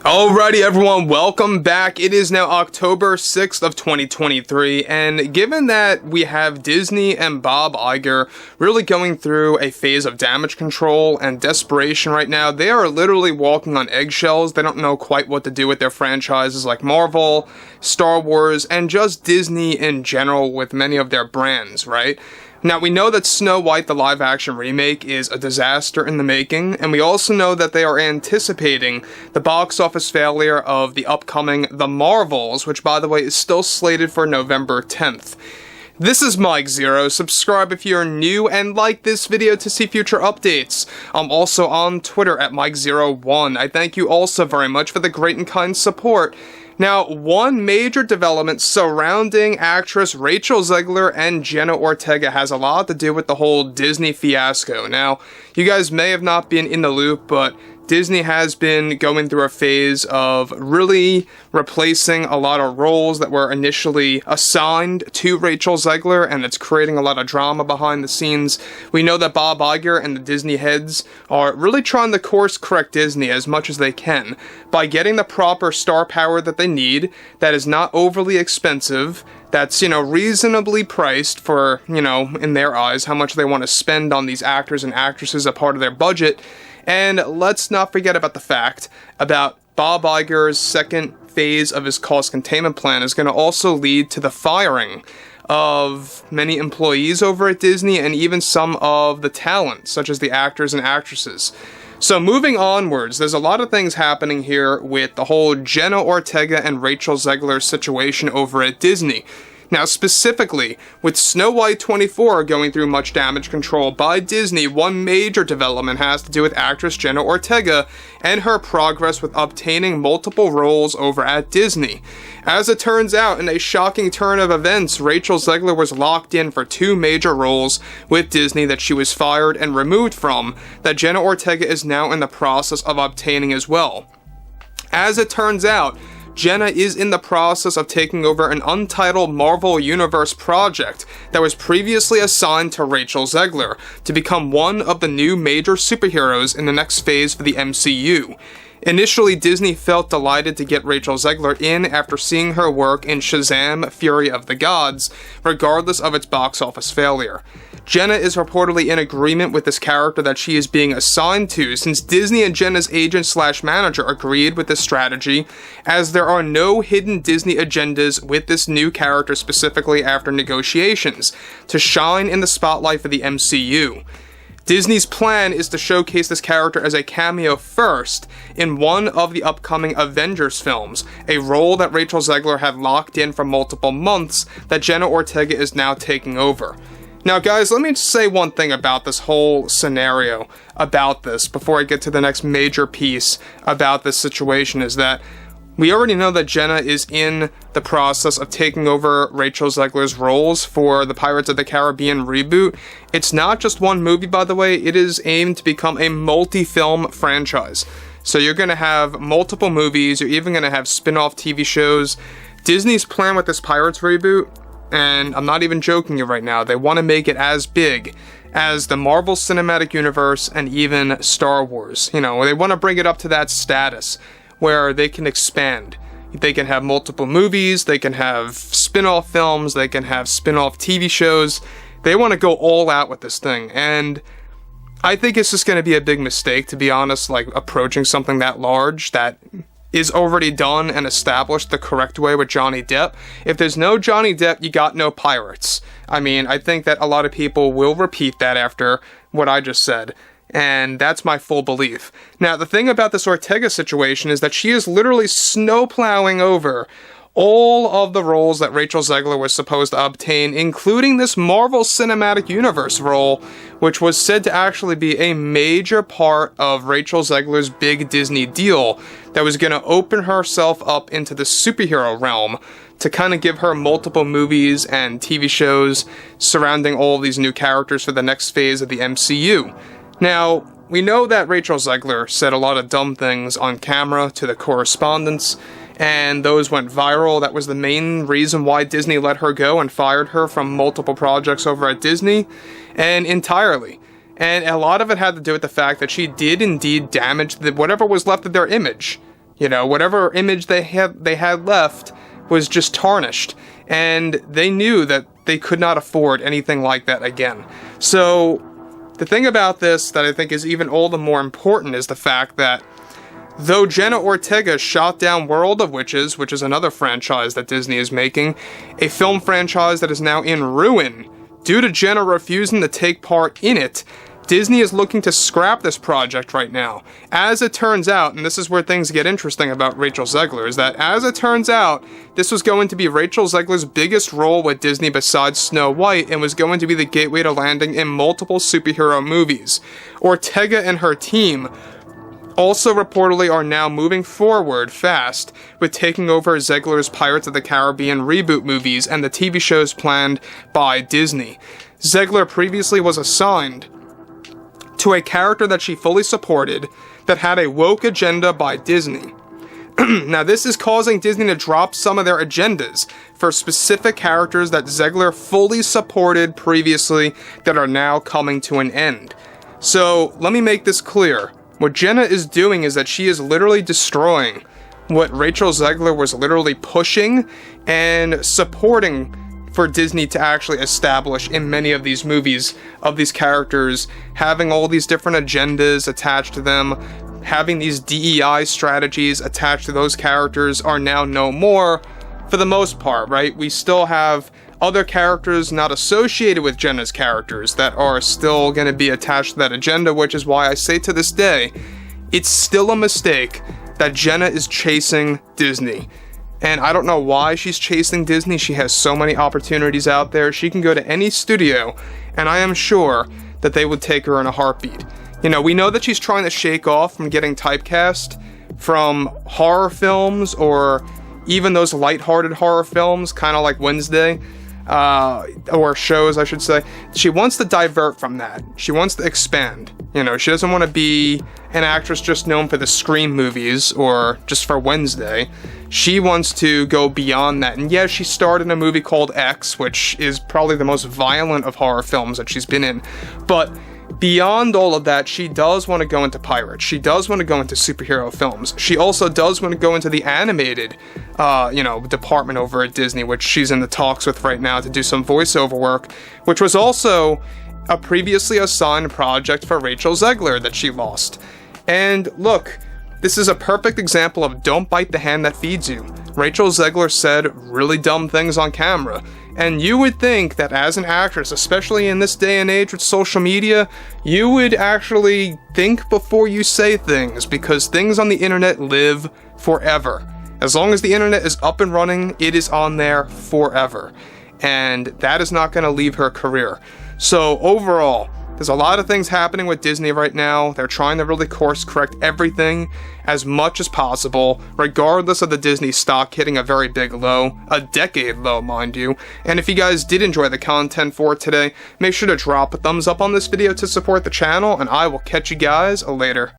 Alrighty everyone, welcome back. It is now October 6th of 2023, and given that we have Disney and Bob Iger really going through a phase of damage control and desperation right now, they are literally walking on eggshells. They don't know quite what to do with their franchises like Marvel, Star Wars, and just Disney in general with many of their brands, right? Now, we know that Snow White, the live-action remake, is a disaster in the making, and we also know that they are anticipating the box office failure of the upcoming The Marvels, which, by the way, is still slated for November 10th. This is Mike Zero. Subscribe if you're new, and like this video to see future updates. I'm also on Twitter at Mike01. I thank you also very much for the great and kind support. Now, one major development surrounding actress Rachel ZEGLER and Jenna Ortega has a lot to do with the whole Disney fiasco. Now, you guys may have not been in the loop, but Disney has been going through a phase of really replacing a lot of roles that were initially assigned to Rachel ZEGLER, and it's creating a lot of drama behind the scenes. We know that Bob Iger and the Disney heads are really trying to course correct Disney as much as they can by getting the proper star power that they need, that is not overly expensive, that's, reasonably priced for, in their eyes, how much they want to spend on these actors and actresses as a part of their budget. And let's not forget about the fact about Bob Iger's second phase of his cost containment plan is going to also lead to the firing of many employees over at Disney and even some of the talent, such as the actors and actresses. So moving onwards, there's a lot of things happening here with the whole Jenna Ortega and Rachel ZEGLER situation over at Disney. Now, specifically, with Snow White 24 going through much damage control by Disney, one major development has to do with actress Jenna Ortega and her progress with obtaining multiple roles over at Disney. As it turns out, in a shocking turn of events, Rachel ZEGLER was locked in for two major roles with Disney that she was fired and removed from, that Jenna Ortega is now in the process of obtaining as well. As it turns out, Jenna is in the process of taking over an untitled Marvel Universe project that was previously assigned to Rachel ZEGLER to become one of the new major superheroes in the next phase for the MCU. Initially, Disney felt delighted to get Rachel ZEGLER in after seeing her work in Shazam! Fury of the Gods, regardless of its box office failure. Jenna is reportedly in agreement with this character that she is being assigned to, since Disney and Jenna's agent/manager agreed with this strategy, as there are no hidden Disney agendas with this new character specifically after negotiations, to shine in the spotlight for the MCU. Disney's plan is to showcase this character as a cameo first in one of the upcoming Avengers films, a role that Rachel ZEGLER had locked in for multiple months that Jenna Ortega is now taking over. Now guys, let me just say one thing about this whole scenario, about this, before I get to the next major piece about this situation, is that we already know that Jenna is in the process of taking over Rachel ZEGLER's roles for the Pirates of the Caribbean reboot. It's not just one movie, by the way, it is aimed to become a multi-film franchise. So you're going to have multiple movies, you're even going to have spin-off TV shows. Disney's plan with this Pirates reboot, and I'm not even joking you right now, they want to make it as big as the Marvel Cinematic Universe and even Star Wars. They want to bring it up to that status where they can expand. They can have multiple movies, they can have spin-off films, they can have spin-off TV shows. They want to go all out with this thing, and I think it's just going to be a big mistake, to be honest, approaching something that large that is already done and established the correct way with Johnny Depp. If there's no Johnny Depp, you got no pirates. I think that a lot of people will repeat that after what I just said. And that's my full belief. Now, the thing about this Ortega situation is that she is literally snowplowing over all of the roles that Rachel ZEGLER was supposed to obtain, including this Marvel Cinematic Universe role, which was said to actually be a major part of Rachel ZEGLER's big Disney deal that was going to open herself up into the superhero realm to kind of give her multiple movies and TV shows surrounding all of these new characters for the next phase of the MCU. Now, we know that Rachel ZEGLER said a lot of dumb things on camera to the correspondents, and those went viral. That was the main reason why Disney let her go and fired her from multiple projects over at Disney, and entirely. And a lot of it had to do with the fact that she did indeed damage whatever was left of their image. You know, whatever image they had left was just tarnished, and they knew that they could not afford anything like that again. So the thing about this that I think is even all the more important is the fact that though Jenna Ortega shot down World of Witches, which is another franchise that Disney is making, a film franchise that is now in ruin due to Jenna refusing to take part in it, Disney is looking to scrap this project right now. As it turns out, and this is where things get interesting about Rachel Zegler, is that as it turns out, this was going to be Rachel Zegler's biggest role with Disney besides Snow White, and was going to be the gateway to landing in multiple superhero movies. Ortega and her team also reportedly are now moving forward fast with taking over Zegler's Pirates of the Caribbean reboot movies and the TV shows planned by Disney. Zegler previously was assigned to a character that she fully supported that had a woke agenda by Disney. Now, this is causing Disney to drop some of their agendas for specific characters that Zegler fully supported previously that are now coming to an end. So, let me make this clear. What Jenna is doing is that she is literally destroying what Rachel Zegler was literally pushing and supporting for Disney to actually establish in many of these movies of these characters, having all these different agendas attached to them, having these DEI strategies attached to those characters are now no more for the most part, right? We still have other characters not associated with Jenna's characters that are still going to be attached to that agenda, which is why I say to this day, it's still a mistake that Jenna is chasing Disney. And I don't know why she's chasing Disney. She has so many opportunities out there. She can go to any studio, and I am sure that they would take her in a heartbeat. You know, we know that she's trying to shake off from getting typecast from horror films or even those lighthearted horror films, kind of like Wednesday, or shows, I should say. She wants to divert from that. She wants to expand. You know, she doesn't want to be an actress just known for the Scream movies or just for Wednesday. She wants to go beyond that. And yeah, she starred in a movie called X, which is probably the most violent of horror films that she's been in. But beyond all of that, she does want to go into pirates. She does want to go into superhero films. She also does want to go into the animated, department over at Disney, which she's in the talks with right now to do some voiceover work, which was also a previously assigned project for Rachel Zegler that she lost. And look, this is a perfect example of don't bite the hand that feeds you. Rachel Zegler said really dumb things on camera, and you would think that as an actress, especially in this day and age with social media, you would actually think before you say things, because things on the internet live forever. As long as the internet is up and running, it is on there forever. And that is not going to leave her career. So overall, there's a lot of things happening with Disney right now. They're trying to really course correct everything as much as possible, regardless of the Disney stock hitting a very big low, a decade low, mind you. And if you guys did enjoy the content for today, make sure to drop a thumbs up on this video to support the channel, and I will catch you guys later.